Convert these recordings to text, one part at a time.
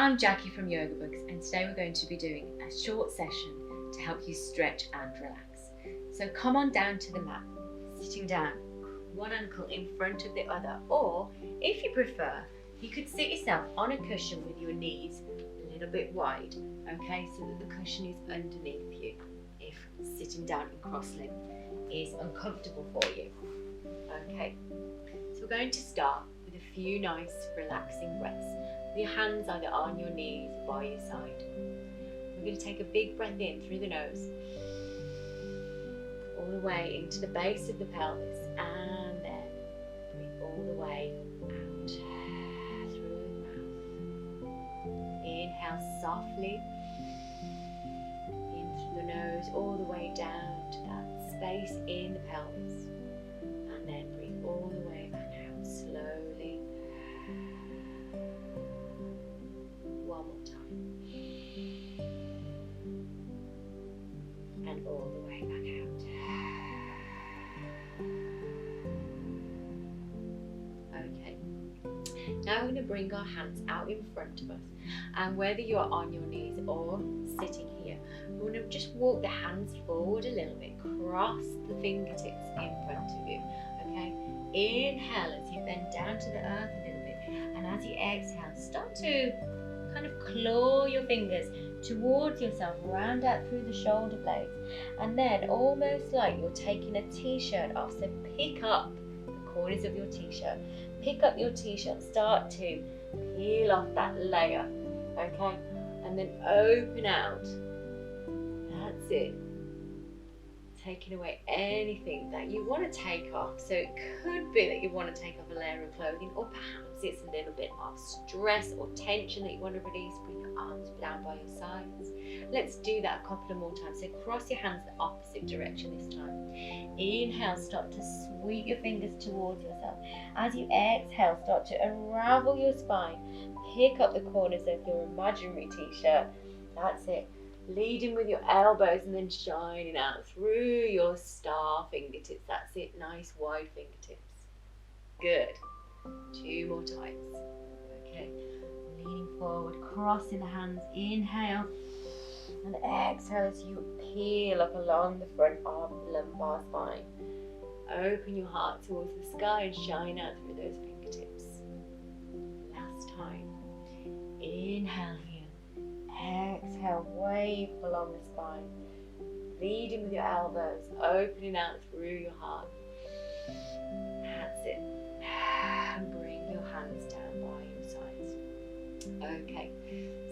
I'm Jackie from Yoga Books, and today we're going to be doing a short session to help you stretch and relax. So come on down to the mat, sitting down, one ankle in front of the other, or if you prefer, you could sit yourself on a cushion with your knees a little bit wide, okay, so that the cushion is underneath you if sitting down in cross-legged is uncomfortable for you. Okay, so we're going to start with a few nice relaxing breaths with your hands either on your knees or by your side. We're going to take a big breath in through the nose, all the way into the base of the pelvis, and then breathe all the way out through the mouth. Inhale softly in through the nose, all the way down to that space in the pelvis, and then breathe all the way back out slowly. One more time, and all the way back out. Okay, now we're going to bring our hands out in front of us, and whether you're on your knees or sitting here, we're going to just walk the hands forward a little bit, cross the fingertips in front of you. Okay, inhale as you bend down to the earth a little bit, and as you exhale, start to kind of claw your fingers towards yourself, round out through the shoulder blades, and then almost like you're taking a t-shirt off, so pick up the corners of your t-shirt, pick up your t-shirt, start to peel off that layer, okay, and then open out. That's it. Taking away anything that you want to take off. So it could be that you want to take off a layer of clothing, or perhaps it's a little bit of stress or tension that you want to release. Bring your arms down by your sides. Let's do that a couple of more times. So cross your hands the opposite direction this time. Inhale, start to sweep your fingers towards yourself. As you exhale, start to unravel your spine. Pick up the corners of your imaginary t-shirt. That's it. Leading with your elbows and then shining out through your star fingertips. That's it, nice wide fingertips. Good. 2 more times. Okay, leaning forward, crossing the hands. Inhale and exhale as you peel up along the front of the lumbar spine. Open your heart towards the sky and shine out through those fingertips. Last time. Inhale here. Exhale, wave along the spine, leading with your elbows, opening out through your heart. That's it. And bring your hands down by your sides. Okay,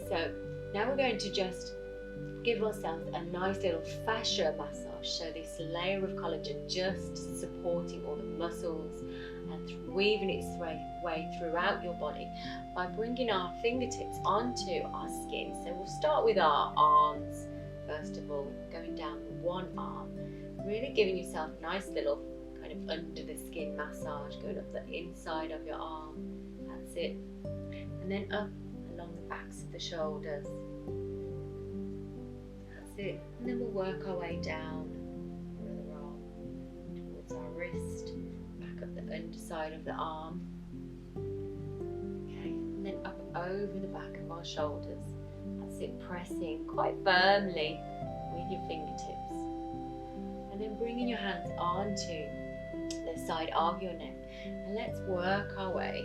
so now we're going to just give ourselves a nice little fascia massage. So this layer of collagen just supporting all the muscles and weaving its way throughout your body by bringing our fingertips onto our skin. So we'll start with our arms first of all, going down one arm, really giving yourself a nice little kind of under the skin massage, going up the inside of your arm. That's it. And then up along the backs of the shoulders. That's it. And then we'll work our way down another arm towards our wrist, back up the underside of the arm. Okay, and then up over the back of our shoulders. That's it, pressing quite firmly with your fingertips. And then bringing your hands onto the side of your neck. And let's work our way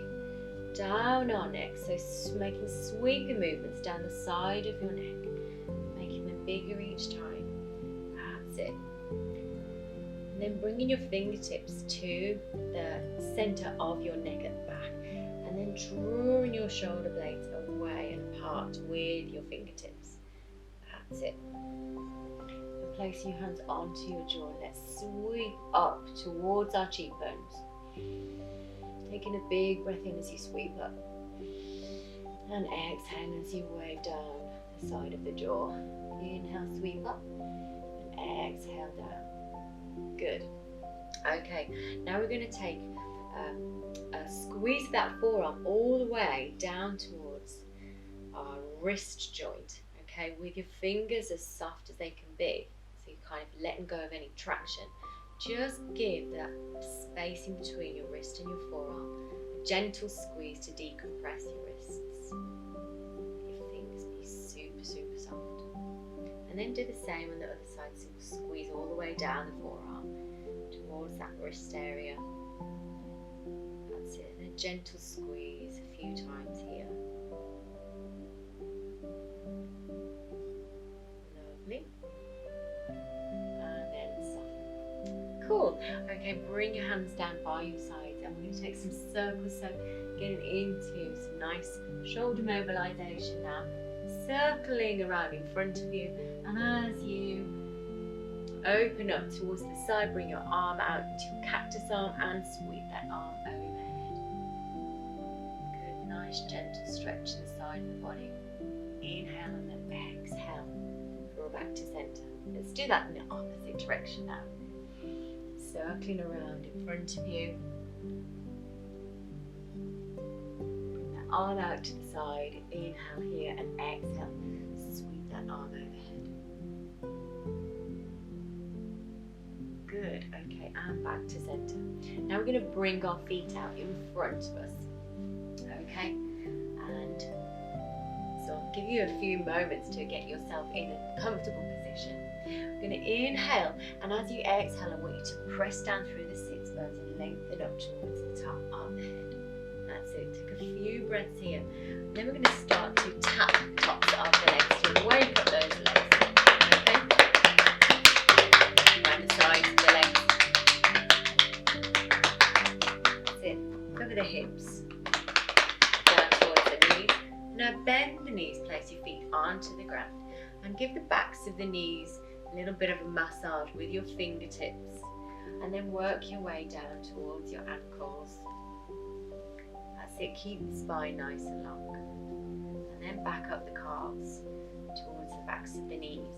down our neck. So making sweeping movements down the side of your neck, making them bigger each time. That's it. And then bringing your fingertips to the center of your neck at the back. And then drawing your shoulder blades away and apart with your fingertips. That's it. And placing your hands onto your jaw. Let's sweep up towards our cheekbones. Taking a big breath in as you sweep up. And exhale as you wave down the side of the jaw. Inhale, sweep up. And exhale down. Good. Okay, now we're going to take squeeze that forearm all the way down towards our wrist joint, okay, with your fingers as soft as they can be, so you're kind of letting go of any traction. Just give that space in between your wrist and your forearm a gentle squeeze to decompress your wrists. Your And then do the same on the other side. So we'll squeeze all the way down the forearm towards that wrist area. That's it. And a gentle squeeze a few times here. Lovely. And then soften. Cool. Okay, bring your hands down by your sides. And we're going to take some circles. So getting into some nice shoulder mobilization now. Circling around in front of you, and as you open up towards the side, bring your arm out into your cactus arm and sweep that arm overhead. Good, nice gentle stretch in the side of the body. Inhale and then exhale. Draw back to center. Let's do that in the opposite direction now. Circling around in front of you. Arm out to the side, inhale here and exhale, sweep that arm overhead. Good, okay, and back to center. Now we're going to bring our feet out in front of us, okay? And so I'll give you a few moments to get yourself in a comfortable position. We're going to inhale, and as you exhale, I want you to press down through the sits bones and lengthen up towards the top of the head. That's it. Take a few breaths here. Then we're going to start to tap the tops of the legs to wake up those legs. Okay? Around the sides of the legs. That's it. Cover the hips. Down towards the knees. Now bend the knees. Place your feet onto the ground. And give the backs of the knees a little bit of a massage with your fingertips. And then work your way down towards your ankles. Keep the spine nice and long, and then back up the calves towards the backs of the knees.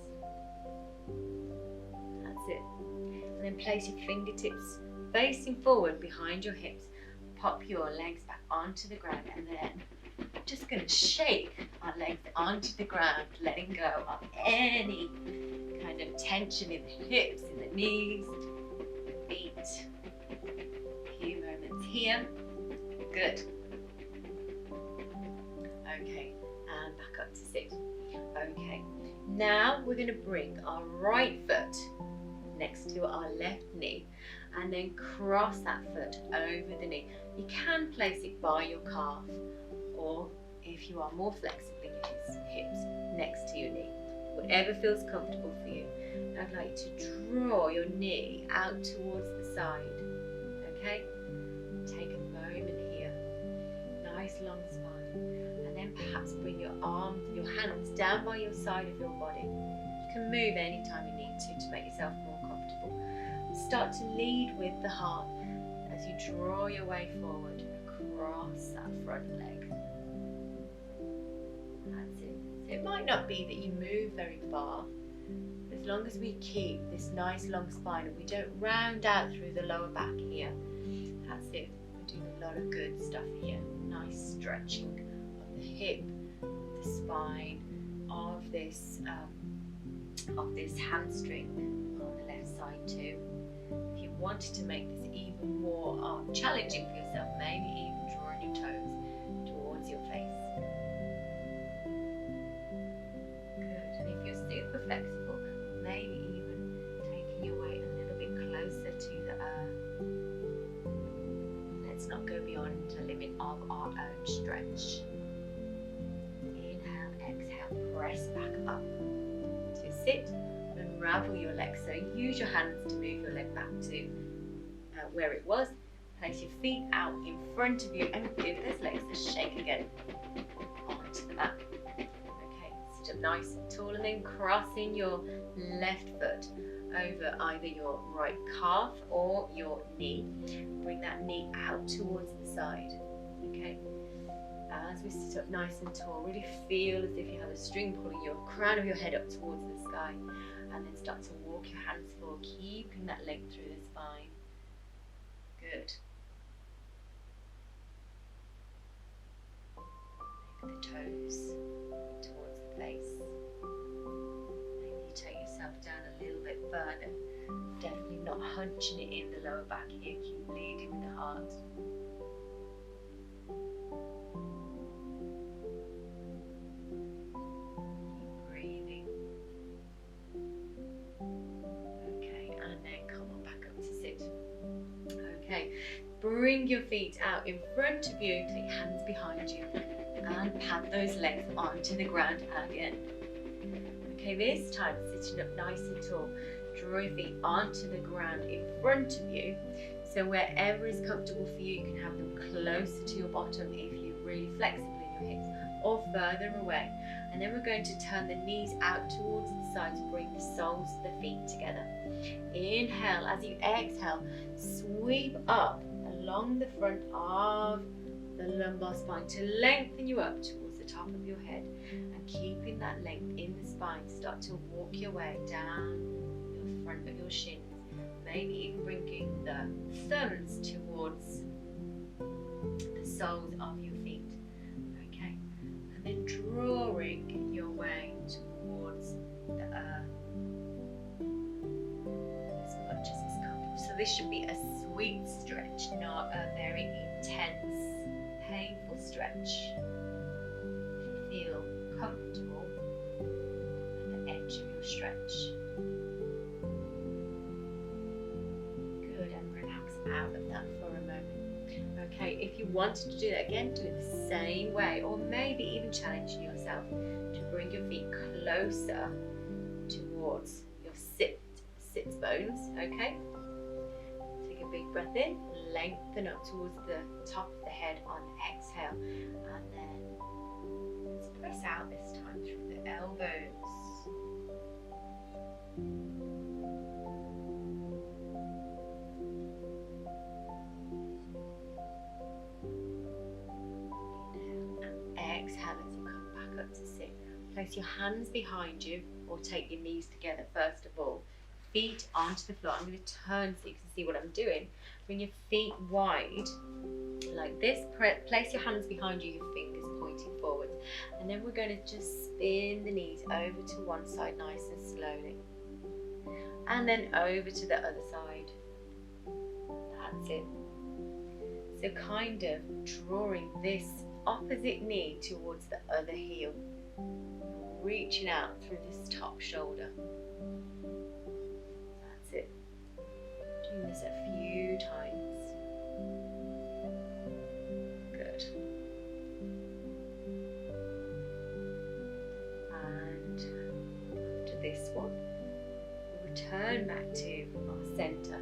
That's it. And then place your fingertips facing forward behind your hips. Pop your legs back onto the ground, and then just going to shake our legs onto the ground, letting go of any kind of tension in the hips, in the knees, the feet. A few moments here. Good. Okay, and back up to sit. Okay, now we're going to bring our right foot next to our left knee and then cross that foot over the knee. You can place it by your calf, or if you are more flexible in your hips, next to your knee. Whatever feels comfortable for you. I'd like you to draw your knee out towards the side. Okay, take a moment here. Nice long spine. Perhaps bring your arms, your hands down by your side of your body. You can move anytime you need to make yourself more comfortable. Start to lead with the heart as you draw your way forward across that front leg. That's it. So it might not be that you move very far, as long as we keep this nice long spine and we don't round out through the lower back here. That's it. We're doing a lot of good stuff here. Nice stretching of the hip, the spine, of this hamstring on the left side too. If you wanted to make this even more challenging for yourself, maybe even drawing your toes towards your face. Good. And if you're super flexible, maybe even taking your weight a little bit closer to the earth. Let's not go beyond the limit of our own stretch. Inhale, exhale, press back up to sit. Unravel your legs, so use your hands to move your leg back to where it was. Place your feet out in front of you and give those legs a shake again onto the mat. Okay, sit up nice and tall and then crossing your left foot over either your right calf or your knee. Bring that knee out towards the side. Okay, as we sit up nice and tall, really feel as if you have a string pulling your crown of your head up towards the sky, and then start to walk your hands forward, keeping that length through the spine. Good. Maybe the toes towards the face. Maybe you take yourself down a little bit further. Definitely not hunching it in the lower back here. Keep leading with the heart. Keep breathing. bring your feet out in front of you, take your hands behind you, and pat those legs onto the ground again. Okay, this time sitting up nice and tall, draw your feet onto the ground in front of you. So wherever is comfortable for you, you can have them closer to your bottom if you're really flexible in your hips, or further away. And then we're going to turn the knees out towards the sides, bring the soles of the feet together. Inhale, as you exhale, sweep up along the front of the lumbar spine to lengthen you up towards the top of your head. And keeping that length in the spine, start to walk your way down your front of your shins. Maybe even bringing the thumbs towards the soles of your feet. Okay, and then drawing your way towards the earth as much as is comfortable. So this should be a sweet stretch, not a very intense, painful stretch. Feel comfortable at the edge of your stretch. Out of that for a moment. Okay, if you wanted to do that again, do it the same way, or maybe even challenging yourself to bring your feet closer towards your sits bones. Okay, take a big breath in, lengthen up towards the top of the head on exhale, and then let's press out this time through the elbows. Exhale as you come back up to sit. Place your hands behind you, or take your knees together first of all. Feet onto the floor. I'm going to turn so you can see what I'm doing. Bring your feet wide like this. Place your hands behind you, your fingers pointing forward. And then we're going to just spin the knees over to one side nice and slowly. And then over to the other side. That's it. So kind of drawing this opposite knee towards the other heel, reaching out through this top shoulder. That's it. Doing this a few times. Good. And after this one, we'll return back to our center.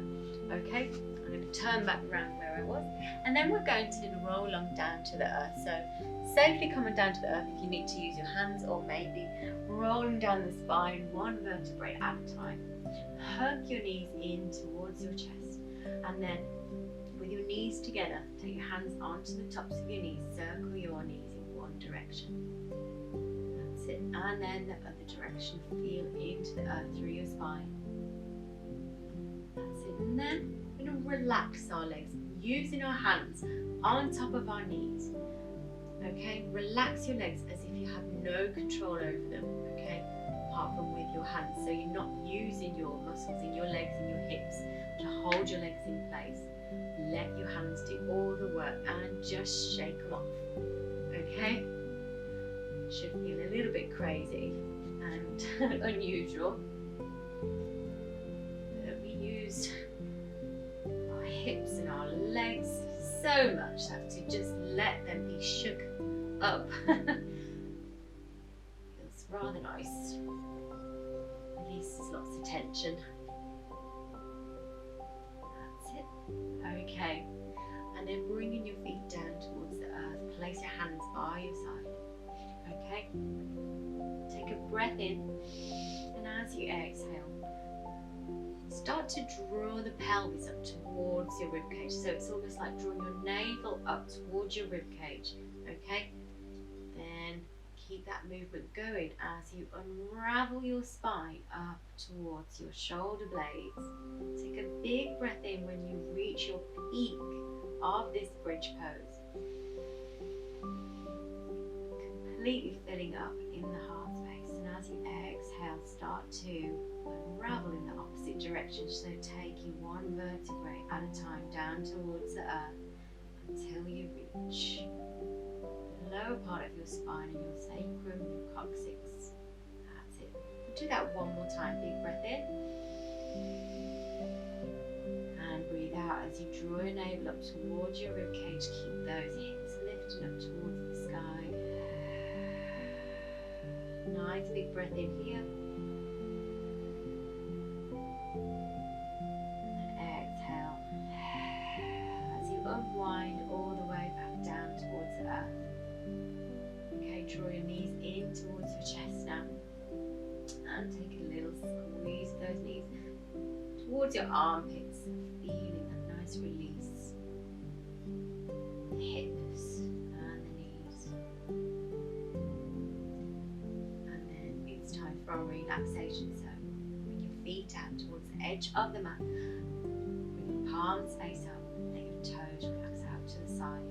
Okay, I'm going to turn back around where I was, and then we're going to roll on down to the earth. So safely coming down to the earth if you need to use your hands, or maybe rolling down the spine one vertebrae at a time. Hug your knees in towards your chest, and then with your knees together, take your hands onto the tops of your knees, circle your knees in one direction. That's it, and then the other direction. Feel into the earth through your spine. That's it, and then we're going to relax our legs using our hands on top of our knees. Okay, relax your legs as if you have no control over them, okay, apart from with your hands. So you're not using your muscles in your legs and your hips to hold your legs in place. Let your hands do all the work and just shake them off, okay? Should feel a little bit crazy and unusual. But we used our hips and our legs so much that to just let them be shook up feels rather nice. Releases lots of tension. That's it. Okay, and then bringing your feet down towards the earth. Place your hands by your side. Okay, take a breath in, and as you exhale, start to draw the pelvis up towards your ribcage. So it's almost like drawing your navel up towards your ribcage. Okay, then keep that movement going as you unravel your spine up towards your shoulder blades. Take a big breath in when you reach your peak of this bridge pose. Completely filling up in the heart space, and as you exhale, start to unravel in the opposite direction. So taking one vertebrae at a time down towards the earth until you reach the lower part of your spine and your sacrum, your coccyx. That's it. We'll do that one more time. Big breath in and breathe out as you draw your navel up towards your ribcage, keep those hips lifting up towards the sky. Nice big breath in here. And exhale. As you unwind all the way back down towards the earth. Okay, draw your knees in towards your chest now. And take a little squeeze of those knees towards your armpits, feeling that nice release. The hips and the knees. And then it's time for our relaxation. So bring your feet out towards the edge of the mat. Bring your palms face up. Let your toes relax out to the side.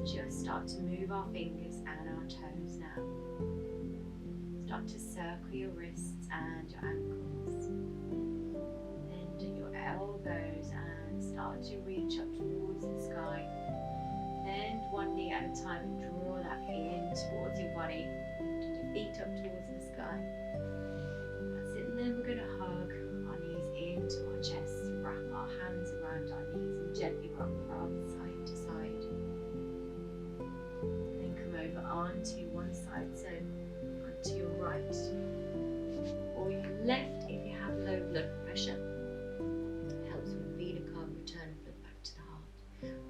Just start to move our fingers and our toes now. Start to circle your wrists and your ankles. Bend your elbows and start to reach up towards the sky. Bend one knee at a time and draw that in towards your body. Lift your feet up towards the sky. That's it. And then we're going to hug our knees into our chest. Wrap our hands around our knees and gently rock from side to side. Onto one side, so onto your right or your left if you have low blood pressure. It helps with vena cava, return of blood back to the heart.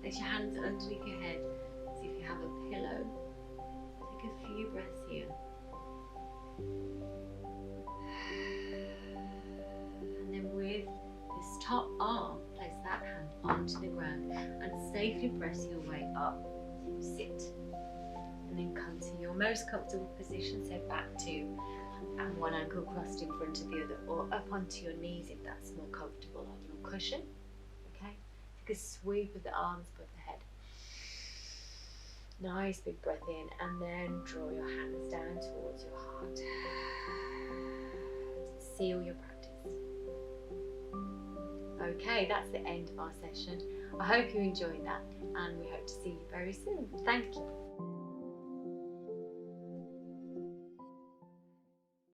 Place your hands underneath your head as if you have a pillow. Take a few breaths here. And then with this top arm, place that hand onto the ground and safely press your way up. Sit. And then come to your most comfortable position, so back to and one ankle crossed in front of the other, or up onto your knees if that's more comfortable on your cushion. Okay, take a sweep of the arms above the head. Nice big breath in, and then draw your hands down towards your heart. Seal your practice. Okay, that's the end of our session. I hope you enjoyed that, and we hope to see you very soon. Thank you.